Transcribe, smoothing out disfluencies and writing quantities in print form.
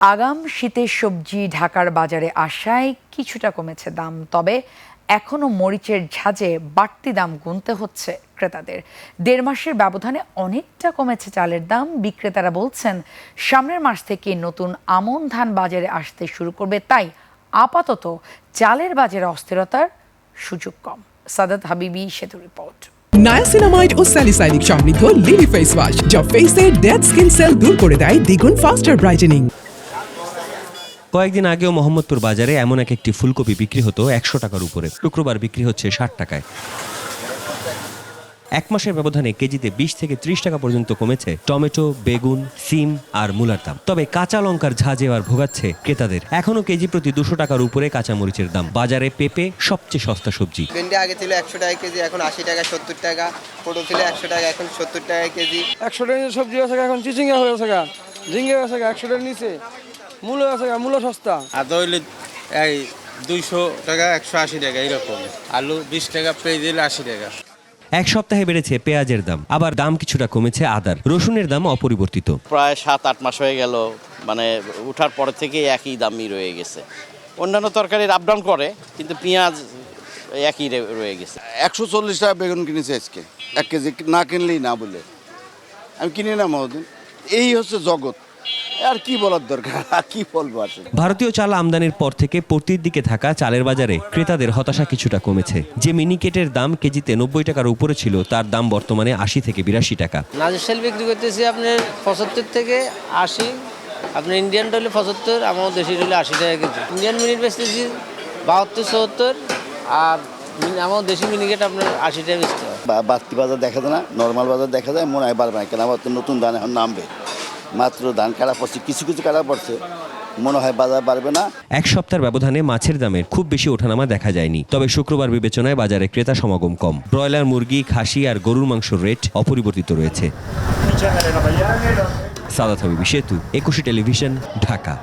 আগাম শীতের সবজি ঢাকার বাজারে আসায় কিছুটা কমেছে দাম, তবে এখনো মরিচের ঝাঁজে বাড়তি দাম গুনতে হচ্ছে ক্রেতাদের। ১.৫ মাসের ব্যবধানে অনেকটা কমেছে চালের দাম। বিক্রেতারা বলছেন সামনের মাস থেকে নতুন আমন ধান বাজারে আসতে শুরু করবে, তাই আপাতত চালের বাজারে অস্থিরতার সুযোগ কম। সাদাত হাবিবি সেতু রিপোর্ট। নায়াসিনামাইড ও স্যালিসাইলিক সমৃদ্ধ লিলি ফেস ওয়াশ যা ফেসের ডেড স্কিন সেল দূর করে দেয় দ্বিগুণ ফাস্টার ব্রাইটেনিং। কয়েকদিন আগেও মোহাম্মদপুর বাজারে এমন একটি ফুলকপি বিক্রি হতো ১০০ টাকার উপরে, শুক্রবার বিক্রি হচ্ছে ৬০ টাকায়। ১ মাসের ব্যবধানে কেজিতে ২০ থেকে ৩০ টাকা পর্যন্ত কমেছে টমেটো, বেগুন, সিম আর মূলার দাম। তবে কাঁচা লঙ্কার ঝাঁজ এবার ভোগাচ্ছে ক্রেতাদের। এখনো কেজি প্রতি ২০০ টাকার উপরে কাঁচা মরিচের দাম। বাজারে পেঁপে সবচেয়ে সস্তা সবজি। ভেন্ডি আগে ছিল ১০০ টাকা কেজি, এখন ৮০ টাকা, ৭০ টাকা। পটল ছিল ১০০ টাকা, এখন ৭০ টাকা কেজি। ১০০ টাকা সবজি আছে, এখন চিচিঙ্গা হয়ে আছে, ঝিঙ্গে আছে ১০০ টাকার নিচে, মূলো আছে, মূলো সস্তা। আর হইলে এই ২০০ টাকা, ১৮০ টাকা এরকম। আলু ২০ টাকা, পেঁয়াজ দিলে ৮০ টাকা। এক সপ্তাহে বেড়েছে পেঁয়াজের দাম, আবার দাম কিছুটা কমেছে আদার। রসুনের দাম অপরিবর্তিত। প্রায় ৭-৮ মাস হয়ে গেল, মানে উঠার পর থেকে একই দামই রয়ে গেছে। অন্যান্য তরকারির আপ ডাউন করে, কিন্তু পেঁয়াজ একই রয়ে গেছে। ১৪০ টাকা বেগুন কিনেছে আজকে, ১ কেজি না কিনলেই না বলে আমি কিনি না মহোদয়। এই হচ্ছে জগৎ, আর কি বলার দরকার, আর কি বলবো আসলে। ভারতীয় চাল আমদানির পর থেকে পড়তির দিকে থাকা চালের বাজারে ক্রেতাদের হতাশা কিছুটা কমেছে। যে মিনিকেটের দাম কেজিতে ৯০ টাকার উপরে ছিল, তার দাম বর্তমানে ৮০ থেকে ৮২ টাকা। নাজিরশাল বিক্রি করতেছি আপনার ৭৫ থেকে ৮০, আপনার ইন্ডিয়ান হলে ৭৫, আমার দেশি হলে ৮০ টাকা কেজি। ইন্ডিয়ান মিনিট বেচতেছি ৭২-৭৪, আর আমার দেশি মিনিকেট আপনার ৮০ টাকা বেচতে হয়। বাড়তি বাজার দেখা যায় না, নর্মাল বাজার দেখা যায়, মনে হয় বাড়বে না, কেন আমার তো নতুন ধান এখন নামবে, মাত্র ধান কাটা পড়ছে, কিছু কিছু কাটা পড়ছে, মনে হয় বাজার বাড়বে না। এক সপ্তাহের ব্যবধানে মাছের দামের খুব বেশি ওঠানামা দেখা যায়নি, তবে শুক্রবার বিবেচনায় বাজারে ক্রেতা সমাগম কম। ব্রয়লার মুরগি, খাসি আর গরুর মাংসের রেট অপরিবর্তিত রয়েছে। সাদাত হাবিবি সেতু, ২১ টেলিভিশন, ঢাকা।